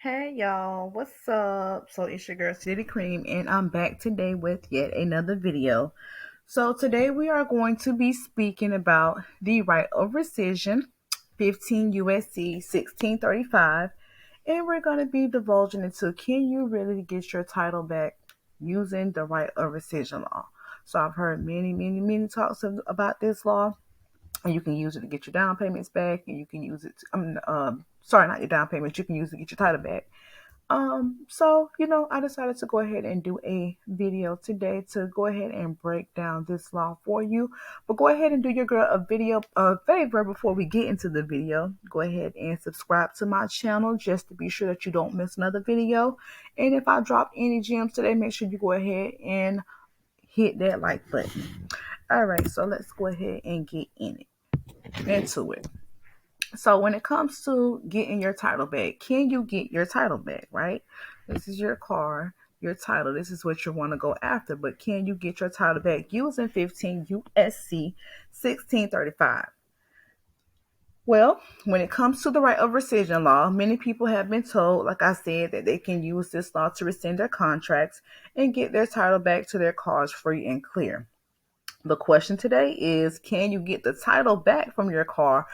Hey y'all, what's up? So it's your girl City Cream, and I'm back today with yet another video. So today we are going to be speaking about the right of rescission, 15 USC 1635, and we're going to be divulging into can you really get your title back using the right of rescission law. So I've heard many talks about this law, and you can use it to get your down payments back, and you can use it sorry, not your down payments, you can use it to get your title back. I decided to go ahead and do a video today to go ahead and break down this law for you. But go ahead and do your girl a favor before we get into the video. Go ahead and subscribe to my channel just to be sure that you don't miss another video. And if I drop any gems today, make sure you go ahead and hit that like button. All right, so let's go ahead and get into it. So when it comes to getting your title back, can you get your title back, right? This is your car, your title. This is what you want to go after, but can you get your title back using 15 USC 1635? Well, when it comes to the right of rescission law, many people have been told, like I said, that they can use this law to rescind their contracts and get their title back to their cars free and clear. The question today is, can you get the title back from your car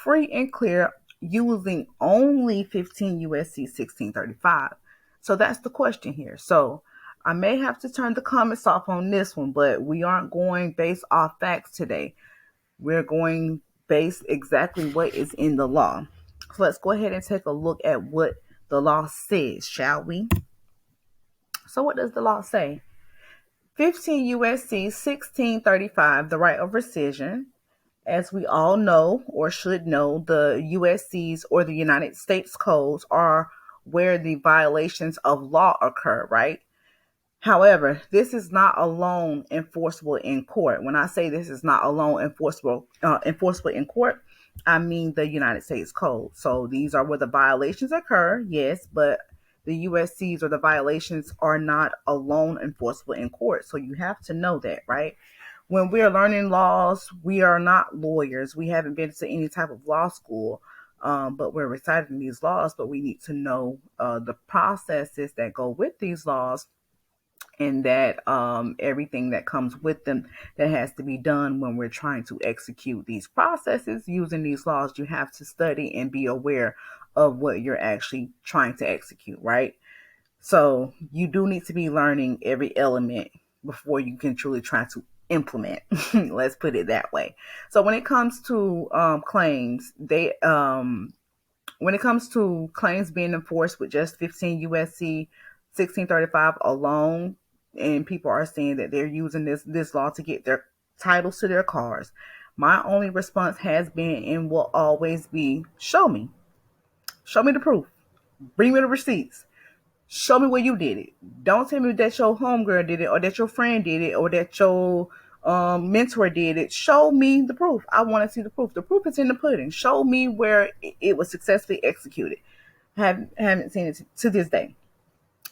free and clear using only 15 USC 1635? So that's the question here. So I may have to turn the comments off on this one, but we aren't going based off facts today. We're going based exactly what is in the law. So let's go ahead and take a look at what the law says, shall we? So what does the law say? 15 USC 1635, the right of rescission. As we all know or should know, the USCs or the United States codes are where the violations of law occur, right? However, this is not alone enforceable in court. When I say this is not alone enforceable in court, I mean the United States Code. So these are where the violations occur, yes, but the USCs or the violations are not alone enforceable in court. So you have to know that, right? When we are learning laws, we are not lawyers. We haven't been to any type of law school, but we're reciting these laws. But we need to know the processes that go with these laws, and that everything that comes with them that has to be done when we're trying to execute these processes using these laws. You have to study and be aware of what you're actually trying to execute, right? So you do need to be learning every element before you can truly try to implement. Let's put it that way. So when it comes to claims, when it comes to claims being enforced with just 15 USC 1635 alone, and people are saying that they're using this law to get their titles to their cars, my only response has been and will always be, show me the proof, bring me the receipts, show me where you did it. Don't tell me that your homegirl did it, or that your friend did it, or that your mentor did it. Show me the proof. I want to see the proof. The proof is in the pudding. Show me where it was successfully executed. Haven't seen it to this day.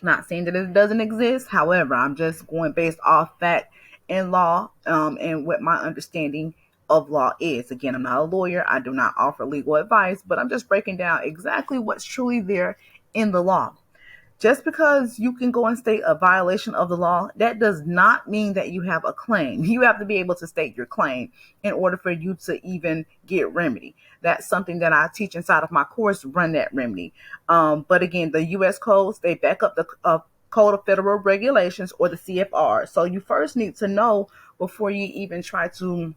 Not saying that it doesn't exist. However, I'm just going based off fact and law, and what my understanding of law is. Again, I'm not a lawyer. I do not offer legal advice, but I'm just breaking down exactly what's truly there in the law. Just because you can go and state a violation of the law, that does not mean that you have a claim. You have to be able to state your claim in order for you to even get remedy. That's something that I teach inside of my course, Run That Remedy. But again, the U.S. codes, they back up the Code of Federal Regulations, or the CFR. So you first need to know before you even try to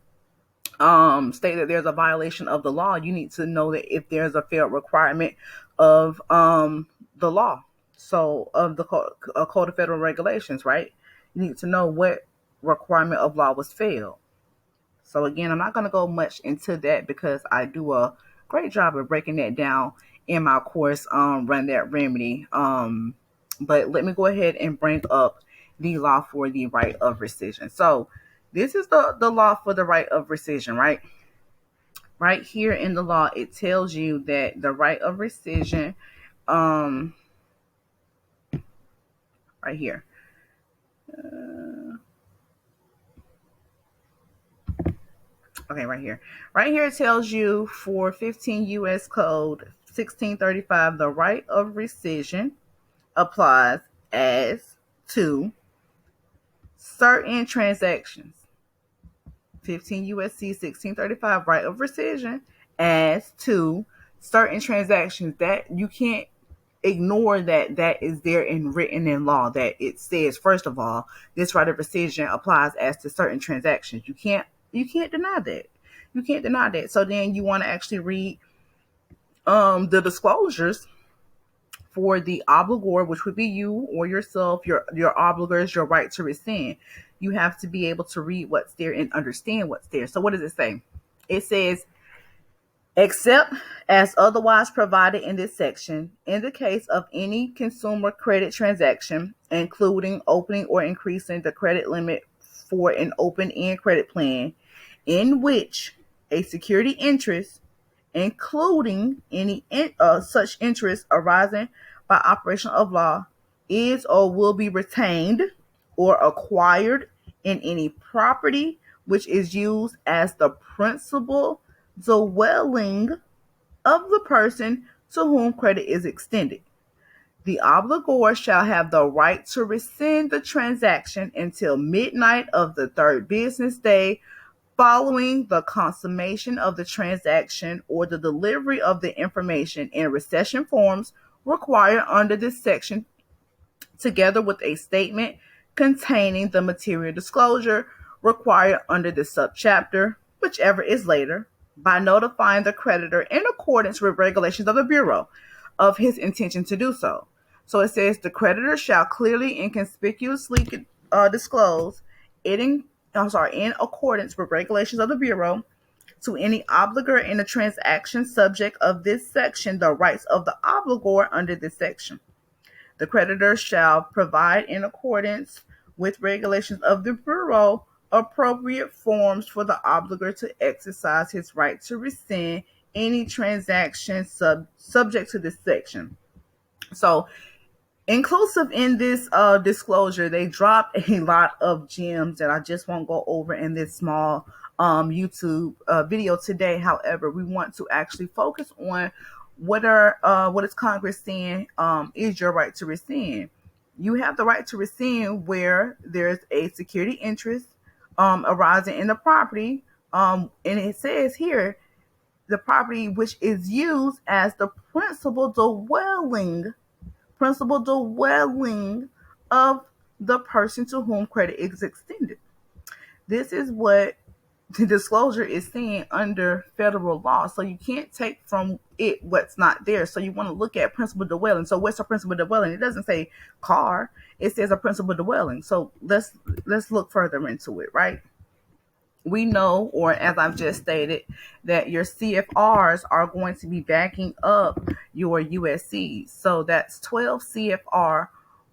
state that there's a violation of the law. You need to know that if there's a failed requirement of the law, so of the Code of Federal Regulations, right? You need to know what requirement of law was failed. So again, I'm not going to go much into that because I do a great job of breaking that down in my course, Run That Remedy. But let me go ahead and bring up the law for the right of rescission. So this is the law for the right of rescission, right? Right here in the law, it tells you that the right of rescission, um, right here. Okay, right here. Right here it tells you for 15 US code 1635, the right of rescission applies as to certain transactions. 15 USC 1635, right of rescission as to certain transactions. That you can't ignore, that is there in written in law, that it says, first of all, this right of rescission applies as to certain transactions. You can't deny that. You can't deny that. So then you want to actually read the disclosures for the obligor, which would be you or yourself, your obligors, your right to rescind. You have to be able to read what's there and understand what's there. So what does it say? It says, except as otherwise provided in this section, in the case of any consumer credit transaction, including opening or increasing the credit limit for an open-end credit plan, in which a security interest, including any such interest arising by operation of law, is or will be retained or acquired in any property which is used as the principal dwelling of the person to whom credit is extended. The obligor shall have the right to rescind the transaction until midnight of the third business day following the consummation of the transaction or the delivery of the information in recession forms required under this section, together with a statement containing the material disclosure required under this subchapter, whichever is later, by notifying the creditor in accordance with regulations of the Bureau of his intention to do so. So it says the creditor shall clearly and conspicuously disclose it in accordance with regulations of the Bureau to any obligor in a transaction subject of this section the rights of the obligor under this section. The creditor shall provide in accordance with regulations of the Bureau appropriate forms for the obligor to exercise his right to rescind any transaction subject to this section. So inclusive in this disclosure, they dropped a lot of gems that I just won't go over in this small YouTube video today. However, we want to actually focus on what is Congress saying is your right to rescind. You have the right to rescind where there's a security interest arising in the property, and it says here the property which is used as the principal dwelling of the person to whom credit is extended. This is what the disclosure is saying under federal law. So you can't take from it what's not there. So you want to look at principal dwelling. So what's a principal dwelling? It doesn't say car. It says a principal dwelling. So let's look further into it, right? We know, or as I've just stated, that your CFRs are going to be backing up your USCs. So that's 12 CFR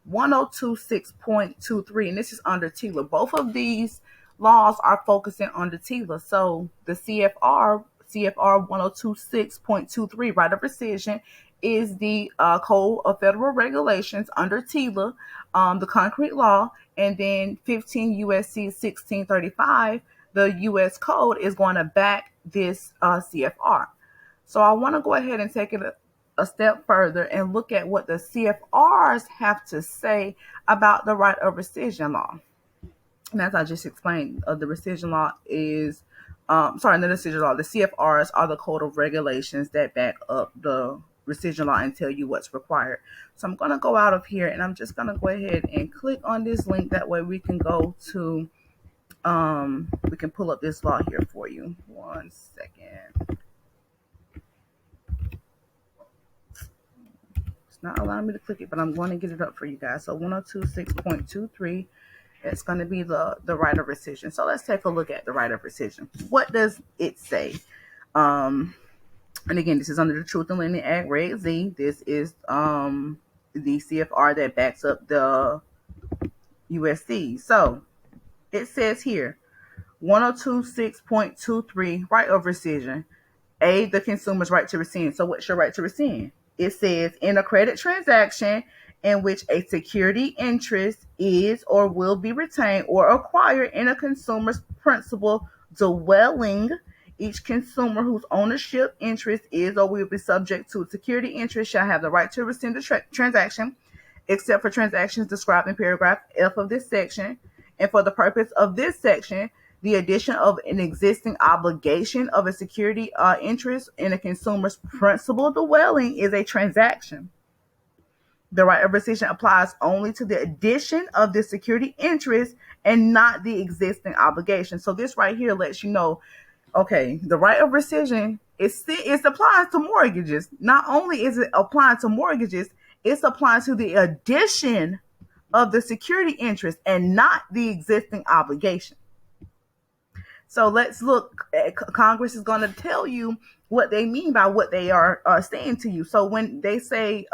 1026.23, and this is under TILA. Both of these laws are focusing on the TILA. So the CFR 1026.23, right of rescission, is the Code of Federal Regulations under TILA, the concrete law, and then 15 USC 1635, the U.S. Code, is going to back this CFR. So I want to go ahead and take it a step further and look at what the CFRs have to say about the right of rescission law. And as I just explained, the rescission law is, the rescission law, the CFRs are the code of regulations that back up the rescission law and tell you what's required. So I'm going to go out of here and I'm just going to go ahead and click on this link. That way we can go to, we can pull up this law here for you. 1 second. It's not allowing me to click it, but I'm going to get it up for you guys. So 1026.23. It's going to be the right of rescission. So let's take a look at the right of rescission. What does it say? And again, this is under the Truth in Lending Act, Reg Z. This is the CFR that backs up the USC. So it says here, 1026.23, right of rescission. A, the consumer's right to rescind. So what's your right to rescind? It says, in a credit transaction in which a security interest is or will be retained or acquired in a consumer's principal dwelling Each consumer whose ownership interest is or will be subject to security interest shall have the right to rescind the transaction, except for transactions described in paragraph F of this section. And for the purpose of this section, the addition of an existing obligation of a security interest in a consumer's principal dwelling is a transaction. The right of rescission applies only to the addition of the security interest and not the existing obligation. So this right here lets you know, okay, the right of rescission it applies to mortgages. Not only is it applying to mortgages, it's applying to the addition of the security interest and not the existing obligation. So let's look. Congress is going to tell you what they mean by what they are saying to you. So when they say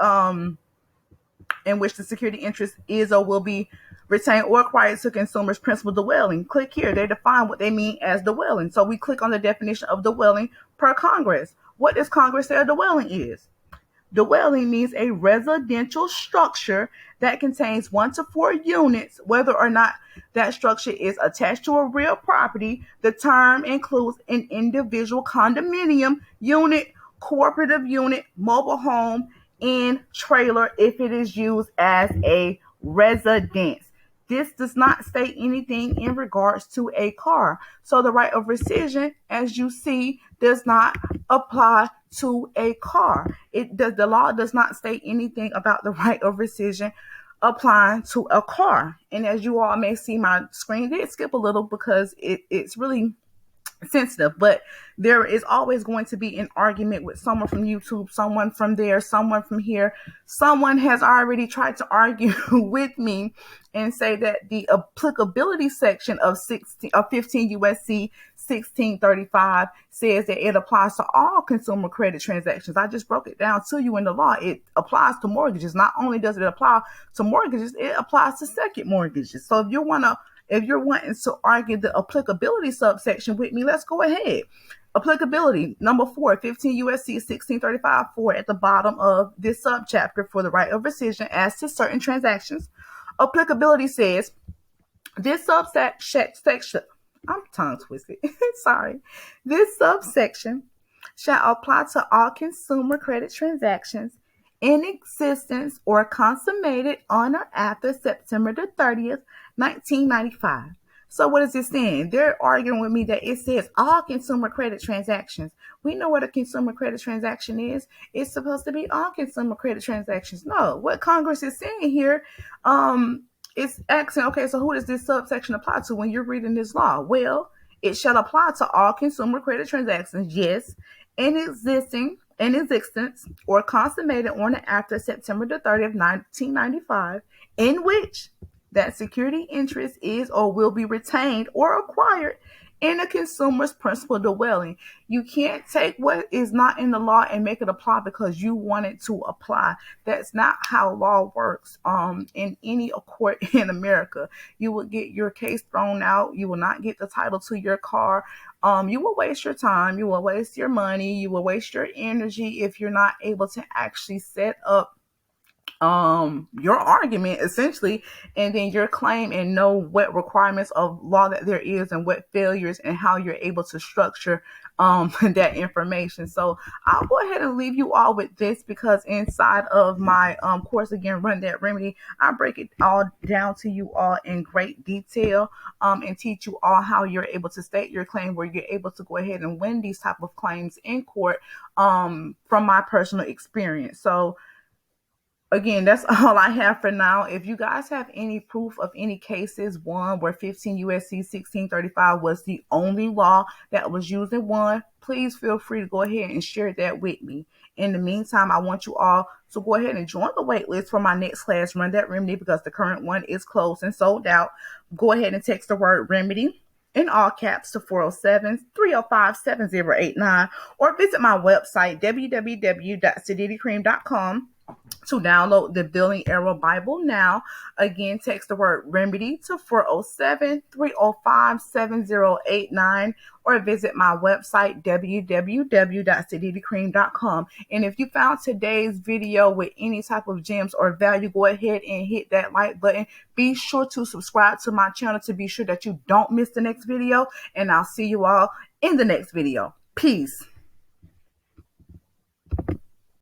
in which the security interest is or will be retained or acquired to consumers' principal dwelling, click here. They define what they mean as dwelling. So we click on the definition of dwelling per Congress. What does Congress say a dwelling is? Dwelling means a residential structure that contains 1 to 4 units, whether or not that structure is attached to a real property. The term includes an individual condominium unit, cooperative unit, mobile home, and trailer if it is used as a residence. This does not state anything in regards to a car. So the right of rescission, as you see, does not apply to a car. The law does not state anything about the right of rescission applying to a car. And as you all may see, my screen did skip a little because it's really sensitive, but there is always going to be an argument with someone from YouTube, someone from there, someone from here. Someone has already tried to argue with me and say that the applicability section of 15 USC 1635 says that it applies to all consumer credit transactions. I just broke it down to you in the law. It applies to mortgages. Not only does it apply to mortgages, it applies to second mortgages. So if you're wanting to argue the applicability subsection with me, let's go ahead. Applicability, number 4, 15 USC 1635 4 at the bottom of this subchapter for the right of rescission as to certain transactions. Applicability says this subsection, I'm tongue twisted, sorry. This subsection shall apply to all consumer credit transactions in existence or consummated on or after September the 30th, 1995. So what is this saying? They're arguing with me that it says all consumer credit transactions. We know what a consumer credit transaction is. It's supposed to be all consumer credit transactions. No, what Congress is saying here, it's asking, okay, so who does this subsection apply to when you're reading this law? Well, it shall apply to all consumer credit transactions, yes, in existence or consummated on or after September the 30th, 1995, in which that security interest is or will be retained or acquired in a consumer's principal dwelling. You can't take what is not in the law and make it apply because you want it to apply. That's not how law works. In any court in America, you will get your case thrown out. You will not get the title to your car. You will waste your time. You will waste your money. You will waste your energy if you're not able to actually set up your argument essentially, and then your claim, and know what requirements of law that there is and what failures and how you're able to structure that information. So I'll go ahead and leave you all with this, because inside of my course, again, Run That Remedy, I break it all down to you all in great detail and teach you all how you're able to state your claim, where you're able to go ahead and win these type of claims in court from my personal experience. So again, that's all I have for now. If you guys have any proof of any cases, one where 15 USC 1635 was the only law that was used in one, please feel free to go ahead and share that with me. In the meantime, I want you all to go ahead and join the wait list for my next class, Run That Remedy, because the current one is closed and sold out. Go ahead and text the word remedy in all caps to 407-305-7089, or visit my website, www.siditycream.com, to download the Billing Era Bible now. Again, text the word remedy to 407-305-7089, or visit my website, www.siditycream.com. And if you found today's video with any type of gems or value, go ahead and hit that like button. Be sure to subscribe to my channel to be sure that you don't miss the next video, and I'll see you all in the next video. Peace.